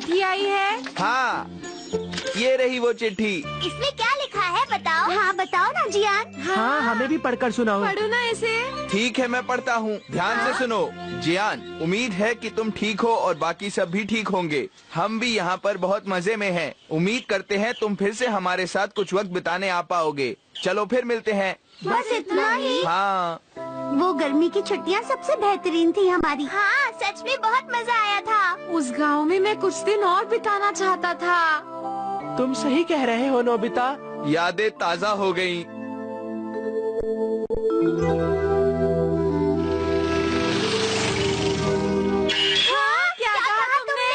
चिट्ठी आई है। हाँ, ये रही वो चिट्ठी। इसमें क्या लिखा है बताओ? हाँ बताओ ना जियान। हाँ, हमें भी पढ़कर सुनाओ। पढ़ो ना इसे। ठीक है, मैं पढ़ता हूँ, ध्यान से सुनो। जियान, उम्मीद है कि तुम ठीक हो और बाकी सब भी ठीक होंगे। हम भी यहाँ पर बहुत मजे में हैं। उम्मीद करते हैं तुम फिर से हमारे साथ कुछ वक्त बिताने आ पाओगे। चलो फिर मिलते हैं। बस इतना ही? हाँ। वो गर्मी की छुट्टियाँ सबसे बेहतरीन थी हमारी। हाँ, सच में बहुत मजा आया था। उस गांव में मैं कुछ दिन और बिताना चाहता था। तुम सही कह रहे हो नोबिता। यादें ताज़ा हो गयी। हाँ, क्या कहा तुमने?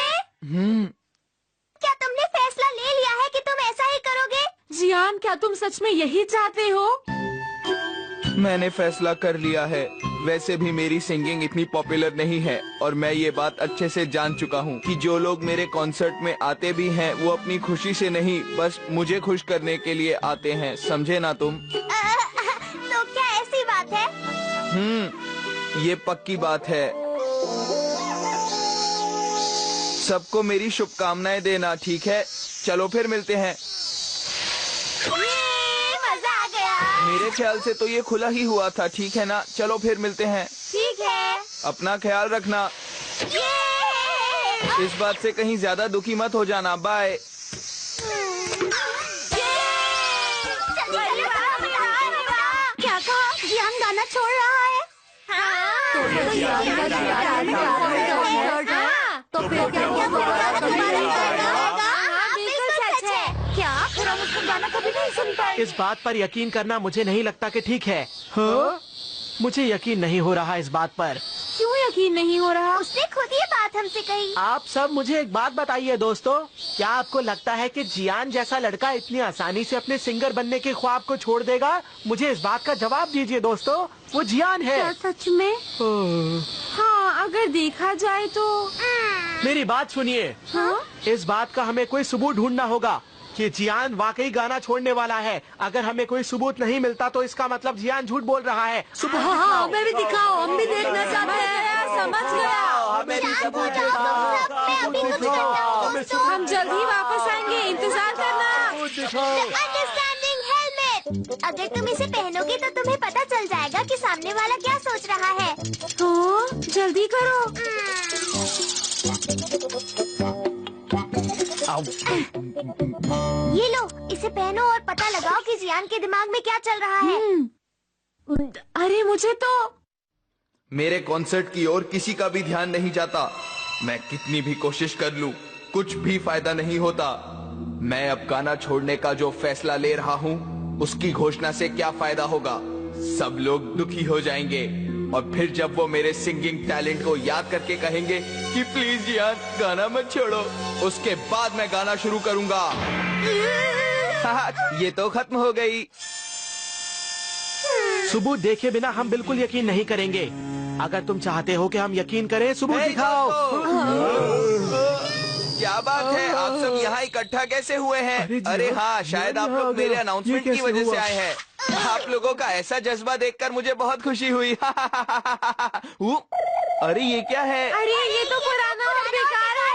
क्या तुमने फैसला ले लिया है कि तुम ऐसा ही करोगे? जियान, क्या तुम सच में यही चाहते हो? मैंने फैसला कर लिया है। वैसे भी मेरी सिंगिंग इतनी पॉपुलर नहीं है और मैं ये बात अच्छे से जान चुका हूँ कि जो लोग मेरे कॉन्सर्ट में आते भी हैं वो अपनी खुशी से नहीं, बस मुझे खुश करने के लिए आते हैं। समझे ना तुम? तो क्या ऐसी बात है? ये पक्की बात है। सबको मेरी शुभकामनाएं देना, ठीक है? चलो फिर मिलते हैं। मजा आ गया। मेरे ख्याल से तो ये खुला ही हुआ था, ठीक है ना? चलो फिर मिलते हैं। ठीक है। अपना ख्याल रखना। इस बात से कहीं ज्यादा दुखी मत हो जाना। बाय। क्या कहा? जियान गाना छोड़ रहा है? तो फिर बिल्कुल सच है। क्या हम उसका गाना कभी नहीं सुन पाए? इस बात पर यकीन करना मुझे नहीं लगता कि ठीक है। हाँ? मुझे यकीन नहीं हो रहा इस बात पर। क्यों यकीन नहीं हो रहा? उसने खुद ये बात हमसे कही। आप सब मुझे एक बात बताइए दोस्तों, क्या आपको लगता है कि जियान जैसा लड़का इतनी आसानी से अपने सिंगर बनने के ख्वाब को छोड़ देगा? मुझे इस बात का जवाब दीजिए दोस्तों, वो जियान है। क्या सच में? हाँ, अगर देखा जाए तो। मेरी बात सुनिए। हाँ? इस बात का हमें कोई सबूत ढूंढना होगा कि जियान वाकई गाना छोड़ने वाला है। अगर हमें कोई सबूत नहीं मिलता तो इसका मतलब जियान झूठ बोल रहा है। सबूत दिखाओ। हमें भी दिखाओ, हम भी देखना चाहते हैं। समझ गया। हमें भी सबूत मैं अभी कुछ करता हूँ। हम जल्द ही वापस आएंगे, इंतजार करना। Understanding helmet. अगर तुम इसे पहनोगे तो तुम्हें पता चल जाएगा कि सामने वाला क्या सोच रहा है। हाँ, जल्दी करो। ये लो, इसे पहनो और पता लगाओ कि जियान के दिमाग में क्या चल रहा है। अरे मुझे तो। मेरे कॉन्सर्ट की ओर किसी का भी ध्यान नहीं जाता। मैं कितनी भी कोशिश कर लूं, कुछ भी फायदा नहीं होता। मैं अब गाना छोड़ने का जो फैसला ले रहा हूँ, उसकी घोषणा से क्या फायदा होगा? सब लोग दुखी हो जाएंगे और फिर जब वो मेरे सिंगिंग टैलेंट को याद करके कहेंगे कि प्लीज जियान गाना मत छोड़ो, उसके बाद मैं गाना शुरू करूंगा। ये तो खत्म हो गई। सबूत देखे बिना हम बिल्कुल यकीन नहीं करेंगे। अगर तुम चाहते हो कि हम यकीन करें, सबूत दिखाओ। क्या बात है, आप सब यहाँ इकट्ठा कैसे हुए हैं? अरे हाँ, शायद आप लोग मेरे अनाउंसमेंट की वजह से आए हैं। आप लोगों का ऐसा जज्बा देखकर मुझे बहुत खुशी हुई। अरे ये क्या है? अरे ये तो पुराना और बेकार है।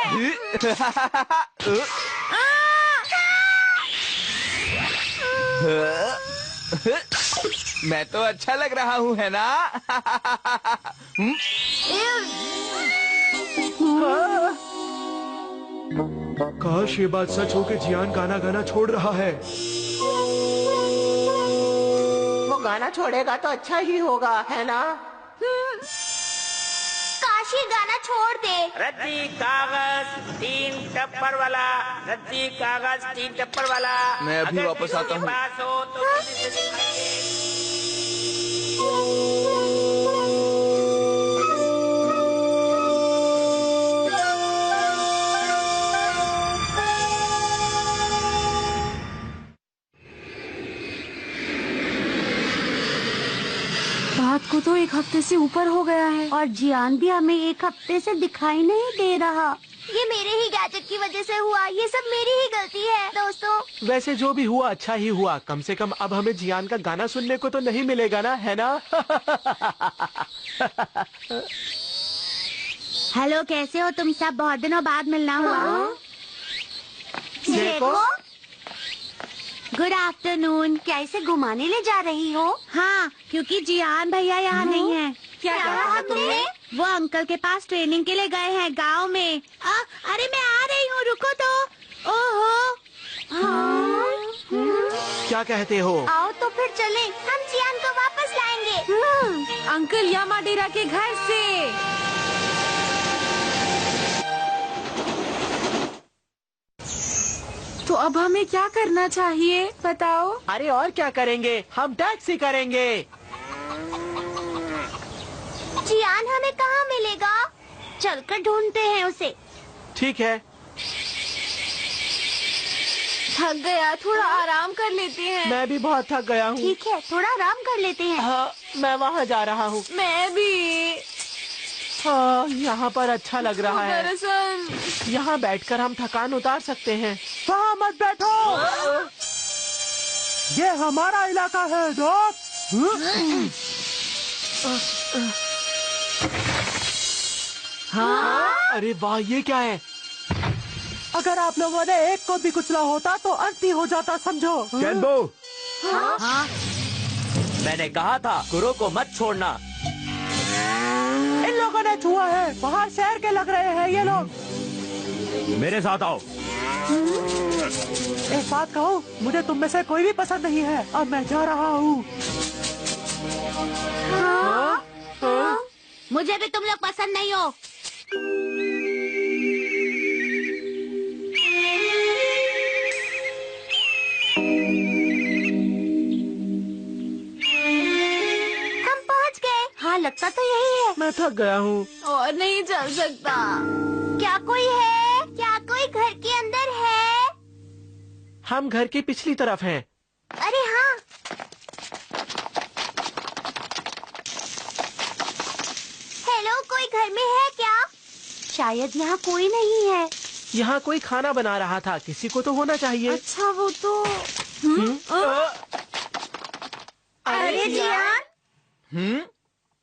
मैं तो अच्छा लग रहा हूँ, है ना? काश ये बात सच हो कि जियान गाना छोड़ रहा है। वो गाना छोड़ेगा तो अच्छा ही होगा, है ना? काश ये गाना छोड़ दे। रद्दी कागज 3 टप्पर वाला, रद्दी कागज 3 टप्पर वाला। मैं अभी वापस आता हूँ। पास हो तो किसी से दिखाइए। बात को तो 1 हफ्ते से ऊपर हो गया है और जियान भी हमें 1 हफ्ते से दिखाई नहीं दे रहा। ये मेरे ही गैजेट की वजह से हुआ। ये सब मेरी ही गलती है दोस्तों। वैसे जो भी हुआ अच्छा ही हुआ। कम से कम अब हमें जियान का गाना सुनने को तो नहीं मिलेगा ना, है ना? हेलो, कैसे हो तुम सब? बहुत दिनों बाद मिलना हुआ। देखो। Good afternoon. क्या इसे घुमाने ले जा रही हो? हाँ, क्योंकि जियान भैया यहाँ नहीं है। क्या कहा तुमने? वो अंकल के पास ट्रेनिंग के लिए गए हैं गांव में। अरे मैं आ रही हूँ, रुको तो। ओहो। क्या कहते हो? आओ तो फिर चले, हम जियान को वापस लाएंगे। अंकल यामाडेरा के घर से। तो अब हमें क्या करना चाहिए बताओ? अरे और क्या करेंगे, हम टैक्सी करेंगे। जियान हमें कहाँ मिलेगा? चलकर ढूंढते हैं उसे। ठीक है। थक गया, थोड़ा आराम कर लेते हैं। मैं भी बहुत थक गया हूँ। ठीक है, थोड़ा आराम कर लेते हैं। हाँ, मैं वहाँ जा रहा हूँ। मैं भी। हाँ, यहाँ पर अच्छा लग रहा है। दरअसल यहाँ बैठकर हम थकान उतार सकते हैं। वहाँ मत बैठो, ये हमारा इलाका है दोस्त। हाँ? अरे वाह, ये क्या है? अगर आप लोगों ने एक को भी कुचला होता तो अंत ही हो जाता, समझो। केंबो, हाँ? मैंने कहा था कुरो को मत छोड़ना। इन लोगों ने छुआ है, बाहर शहर के लग रहे हैं ये लोग। मेरे साथ आओ। एक बात कहूँ, मुझे तुम में से कोई भी पसंद नहीं है। अब मैं जा रहा हूँ। मुझे भी तुम लोग पसंद नहीं हो। हम पहुँच गए। हाँ, लगता तो यही है। मैं थक गया हूँ। और नहीं चल सकता। क्या कोई है? क्या कोई घर के अंदर है? हम घर की पिछली तरफ हैं। अरे हाँ। हेलो, कोई घर में है क्या? शायद यहाँ कोई नहीं है। यहाँ कोई खाना बना रहा था, किसी को तो होना चाहिए। अच्छा वो तो अरे जियान।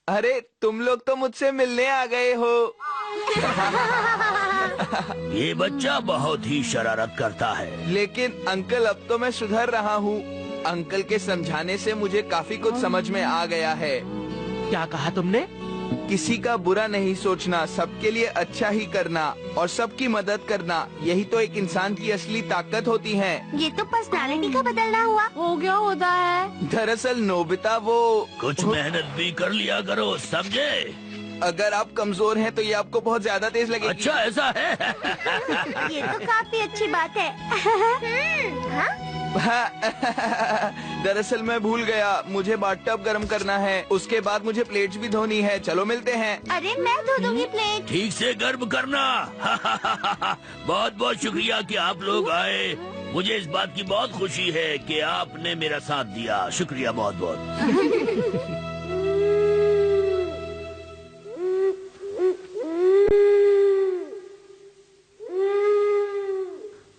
अरे तुम लोग तो मुझसे मिलने आ गए हो। ये बच्चा बहुत ही शरारत करता है। लेकिन अंकल अब तो मैं सुधर रहा हूँ। अंकल के समझाने से मुझे काफी कुछ समझ में आ गया है। क्या कहा तुमने? किसी का बुरा नहीं सोचना, सबके लिए अच्छा ही करना और सबकी मदद करना, यही तो एक इंसान की असली ताकत होती है। ये तो पर्सनालिटी का बदलना हुआ। वो क्या होता है? दरअसल नोबिता वो कुछ मेहनत भी कर लिया करो, समझे? अगर आप कमजोर हैं तो ये आपको बहुत ज्यादा तेज लगेगी। अच्छा ऐसा है। ये तो काफी अच्छी बात है। हाँ? दरअसल मैं भूल गया, मुझे बाथटब गर्म करना है, उसके बाद मुझे प्लेट्स भी धोनी है। चलो मिलते हैं। अरे मैं धो दूंगी प्लेट। ठीक से गर्म करना। बहुत बहुत शुक्रिया कि आप लोग आए। मुझे इस बात की बहुत खुशी है कि आपने मेरा साथ दिया। शुक्रिया बहुत बहुत।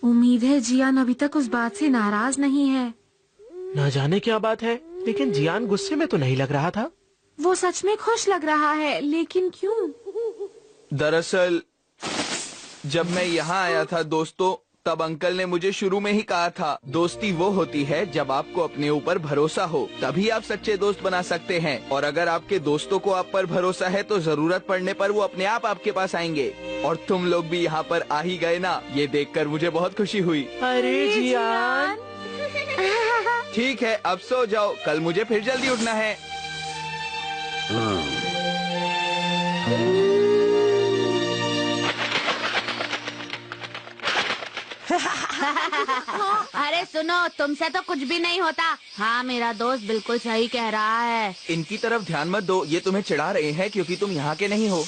उम्मीद है जियान अभी तक उस बात से नाराज नहीं है। न जाने क्या बात है, लेकिन जियान गुस्से में तो नहीं लग रहा था। वो सच में खुश लग रहा है, लेकिन क्यों? दरअसल जब मैं यहाँ आया था दोस्तों, तब अंकल ने मुझे शुरू में ही कहा था, दोस्ती वो होती है जब आपको अपने ऊपर भरोसा हो, तभी आप सच्चे दोस्त बना सकते हैं। और अगर आपके दोस्तों को आप पर भरोसा है तो जरूरत पड़ने पर वो अपने आप आपके पास आएंगे। और तुम लोग भी यहाँ पर आ ही गए ना, ये देखकर मुझे बहुत खुशी हुई। अरे जियान। ठीक है, अब सो जाओ, कल मुझे फिर जल्दी उठना है। अरे सुनो, तुमसे तो कुछ भी नहीं होता। हाँ, मेरा दोस्त बिल्कुल सही कह रहा है। इनकी तरफ ध्यान मत दो, ये तुम्हें चिढ़ा रहे हैं क्योंकि तुम यहाँ के नहीं हो।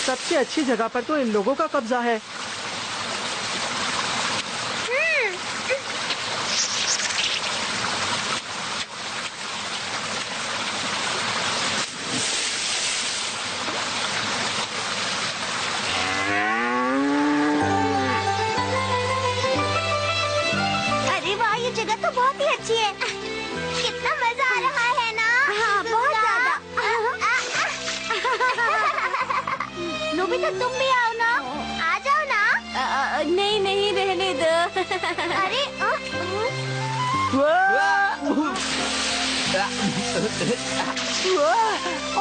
सबसे अच्छी जगह पर तो इन लोगों का कब्जा है। अरे वाह, ये जगह तो बहुत ही अच्छी नोबिता तुम भी आओ ना, आ जाओ ना। नहीं नहीं, रहने दो। अरे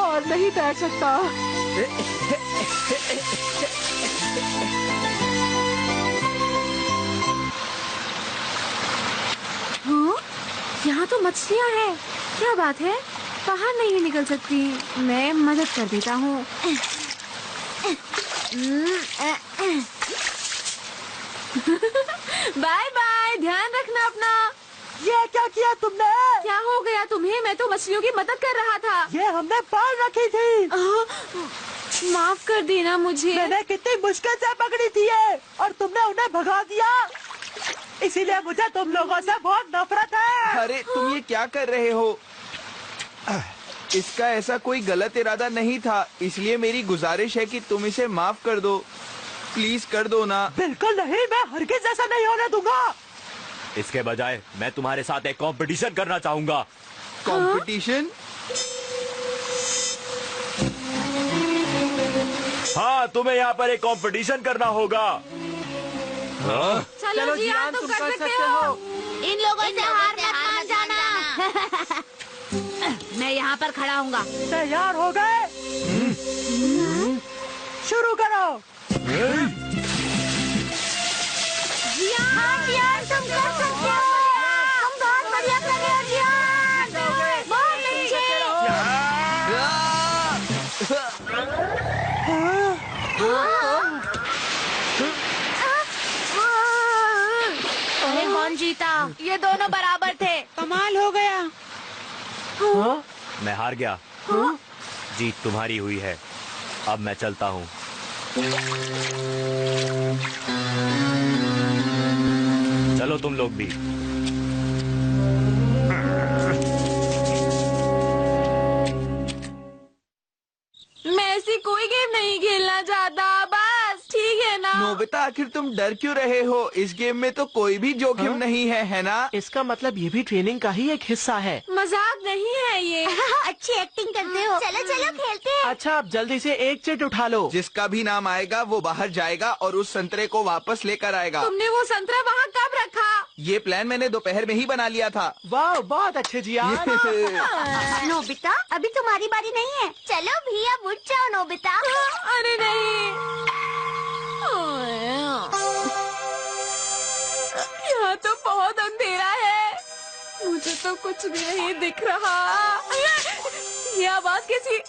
और नहीं तैर सकता। हाँ? यहाँ तो मछलियाँ हैं। क्या बात है? बाहर नहीं निकल सकती। मैं मदद कर देता हूँ। बाय बाय, ध्यान रखना अपना। ये क्या किया तुमने? क्या हो गया तुम्हें? मैं तो मछलियों की मदद कर रहा था। ये हमने पाल रखी थी। माफ कर देना मुझे। मैंने कितनी मुश्किल से पकड़ी थी ये, और तुमने उन्हें भगा दिया। इसीलिए मुझे तुम लोगों से बहुत नफरत है। अरे तुम ये क्या कर रहे हो? इसका ऐसा कोई गलत इरादा नहीं था, इसलिए मेरी गुजारिश है कि तुम इसे माफ कर दो। प्लीज कर दो ना। बिल्कुल नहीं, मैं हरगिज ऐसा नहीं होने दूंगा। इसके बजाय मैं तुम्हारे साथ एक कंपटीशन करना चाहूंगा। कंपटीशन? हाँ, तुम्हें यहाँ पर एक कंपटीशन करना होगा। चलो जियान, तुम कर सकते हो। इन लोगों से हार मत मान जाना। मैं यहाँ पर खड़ा हूँगा। तैयार हो गए? शुरू करो। जियान तुम कर सकते हो। तुम बहुत बढ़िया कर रहे हो जियान, बहुत अच्छे। अरे कौन जीता? ये दोनों बराबर थे। कमाल हो गया। हाँ? मैं हार गया। हाँ? जीत तुम्हारी हुई है। अब मैं चलता हूँ। चलो तुम लोग भी। मैं ऐसी कोई गेम नहीं खेलना चाहता, बस ठीक है ना? नोबिता, आखिर तुम डर क्यों रहे हो? इस गेम में तो कोई भी जोखिम नहीं है ना? इसका मतलब ये भी ट्रेनिंग का ही एक हिस्सा है। मजाक नहीं है ये। अच्छी एक्टिंग करते हो। चलो चलो खेलते हैं। अच्छा, अब जल्दी से एक चिट उठा लो। जिसका भी नाम आएगा वो बाहर जाएगा और उस संतरे को वापस लेकर आएगा। तुमने वो संतरा वहाँ कब रखा? ये प्लान मैंने दोपहर में ही बना लिया था। वाह, बहुत अच्छे जियान। नोबिता, अभी तुम्हारी बारी नहीं है। चलो भी, अब उठ जाओ नोबिता। अरे नहीं, यहाँ तो बहुत अंधेरा है, मुझे तो कुछ भी नहीं दिख रहा। ये आवाज कैसी?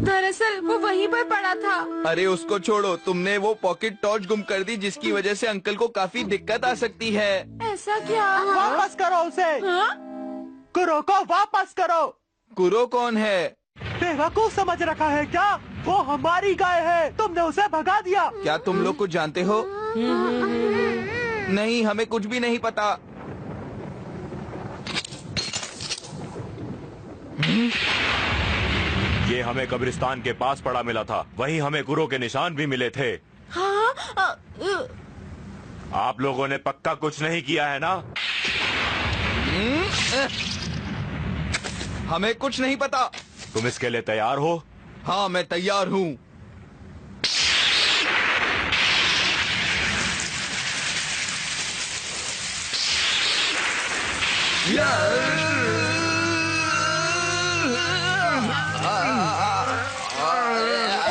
दरअसल वो वहीं पर पड़ा था। अरे उसको छोड़ो, तुमने वो पॉकेट टॉर्च गुम कर दी जिसकी वजह से अंकल को काफी दिक्कत आ सकती है। ऐसा क्या? वापस करो उसे। हाँ? कुरो को वापस करो। कुरो कौन है? बेवकूफ समझ रखा है क्या? वो हमारी गाय है, तुमने उसे भगा दिया। क्या तुम लोग कुछ जानते हो? नहीं, हमें कुछ भी नहीं पता। ये हमें कब्रिस्तान के पास पड़ा मिला था। वहीं हमें कुरो के निशान भी मिले थे। हाँ? आप लोगों ने पक्का कुछ नहीं किया है ना? हमें कुछ नहीं पता। तुम इसके लिए तैयार हो? हाँ, मैं तैयार हूँ।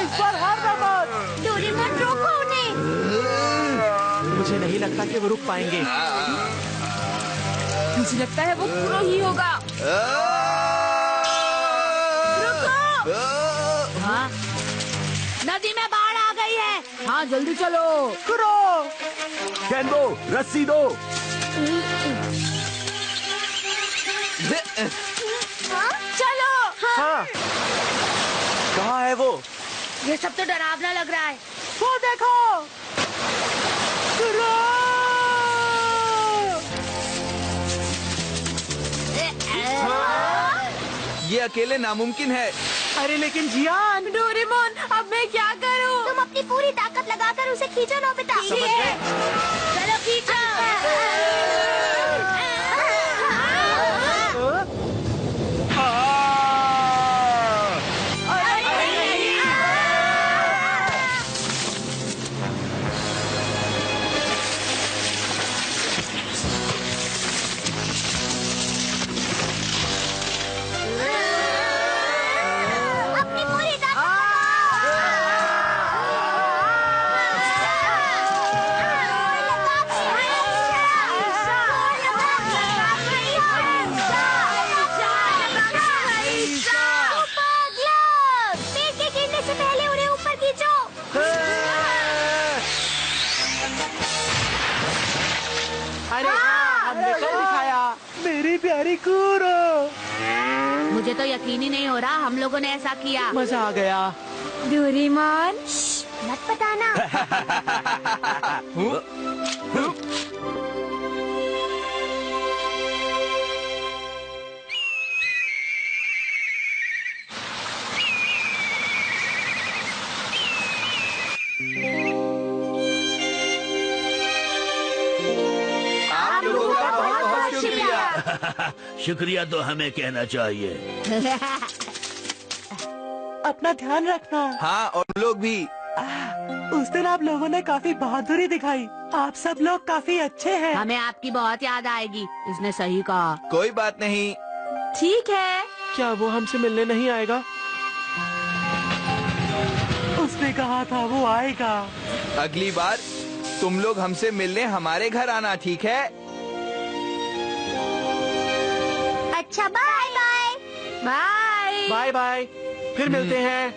इस बार हारना मत। डोरेमोन, रोको उन्हें। मुझे नहीं लगता कि वो रुक पाएंगे। मुझे लगता है वो कुरो ही होगा। हाँ? नदी में बाढ़ आ गई है। हाँ, जल्दी चलो। कुरो, गेंदो, रस्सी दो। चलो। हाँ, कहाँ है वो? ये सब तो डरावना लग रहा है। वो देखो। कुरो! ये अकेले नामुमकिन है। अरे लेकिन जियान। डोरेमोन, अब मैं क्या करूं? तुम अपनी पूरी ताकत लगाकर उसे खींचो नोबिता। चलो खींचो। अपनी पूरी पेड़ के गिरने से पहले उन्हें ऊपर खींचो। अरे हमने कब दिखाया? मेरी प्यारी कूरो। मुझे तो यकीन ही नहीं हो रहा हम लोगों ने ऐसा किया। मजा आ गया। डोरेमोन, मत बताना। आप लोगों का बहुत बहुत शुक्रिया। शुक्रिया तो हमें कहना चाहिए। अपना ध्यान रखना। हाँ, और लोग भी। उस दिन आप लोगों ने काफी बहादुरी दिखाई। आप सब लोग काफी अच्छे हैं। हमें आपकी बहुत याद आएगी। इसने सही कहा। कोई बात नहीं। ठीक है। क्या वो हमसे मिलने नहीं आएगा? उसने कहा था वो आएगा। अगली बार तुम लोग हमसे मिलने हमारे घर आना, ठीक है? अच्छा, bye bye. Bye. Bye bye. फिर मिलते हैं।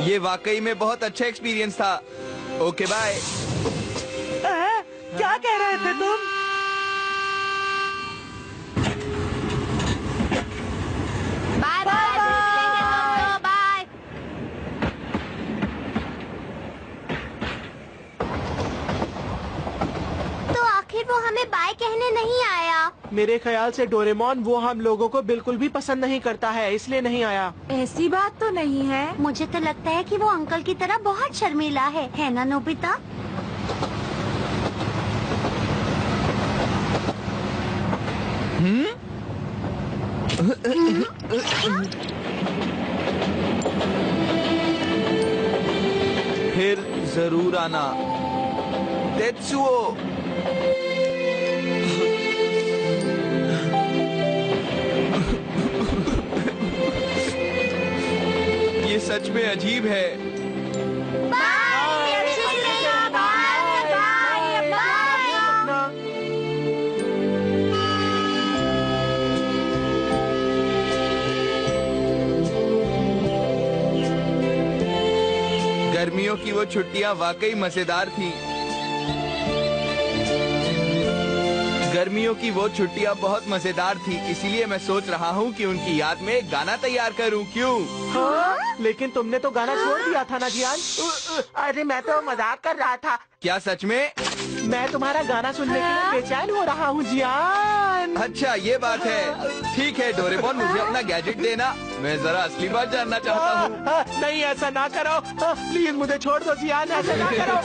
ये वाकई में बहुत अच्छा एक्सपीरियंस था। Okay bye. क्या कह रहे थे तुम? Bye bye. बाय। तो आखिर वो हमें बाय कहने नहीं आया। मेरे ख्याल से डोरेमोन वो हम लोगों को बिल्कुल भी पसंद नहीं करता है, इसलिए नहीं आया। ऐसी बात तो नहीं है। मुझे तो लगता है कि वो अंकल की तरह बहुत शर्मीला है ना नोबिता? फिर जरूर आना तेत्सुओ। ये सच में अजीब है। गर्मियों की वो छुट्टियां वाकई मजेदार थी। गर्मियों की वो छुट्टियां बहुत मजेदार थी, इसीलिए मैं सोच रहा हूँ कि उनकी याद में एक गाना तैयार करूँ। क्यों? हाँ? लेकिन तुमने तो गाना छोड़ दिया था ना जियान। अरे मैं तो मजाक कर रहा था। क्या सच में? मैं तुम्हारा गाना सुनने के लिए बेचैन हो रहा हूँ जियान। अच्छा ये बात है। ठीक है डोरेमोन, मुझे अपना गैजेट देना। मैं जरा असली बात जानना चाहता हूँ। नहीं ऐसा ना करो। प्लीज मुझे छोड़ दो जियान, ऐसा ना करो।